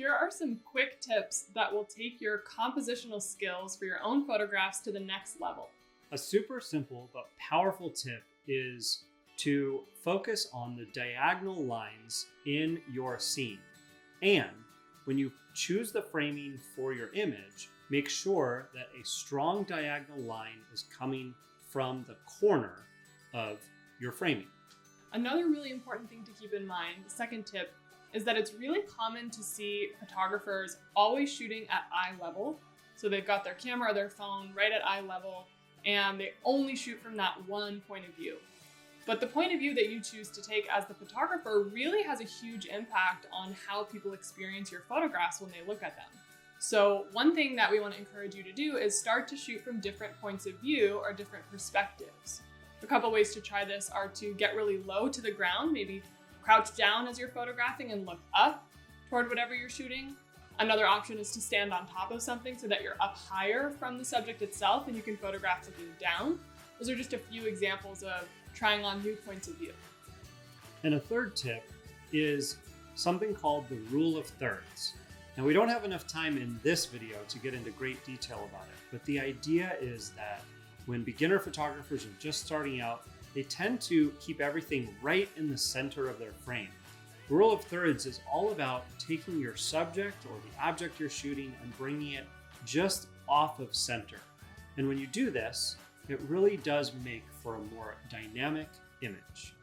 Here are some quick tips that will take your compositional skills for your own photographs to the next level. A super simple but powerful tip is to focus on the diagonal lines in your scene. And when you choose the framing for your image, make sure that a strong diagonal line is coming from the corner of your framing. Another really important thing to keep in mind, the second tip, is that it's really common to see photographers always shooting at eye level. So they've got their camera or their phone right at eye level, and they only shoot from that one point of view. But the point of view that you choose to take as the photographer really has a huge impact on how people experience your photographs when they look at them. So one thing that we want to encourage you to do is start to shoot from different points of view or different perspectives. A couple ways to try this are to get really low to the ground, maybe crouch down as you're photographing and look up toward whatever you're shooting. Another option is to stand on top of something so that you're up higher from the subject itself and you can photograph looking down. Those are just a few examples of trying on new points of view. And a third tip is something called the rule of thirds. Now, we don't have enough time in this video to get into great detail about it, but the idea is that when beginner photographers are just starting out, they tend to keep everything right in the center of their frame. The rule of thirds is all about taking your subject or the object you're shooting and bringing it just off of center. And when you do this, it really does make for a more dynamic image.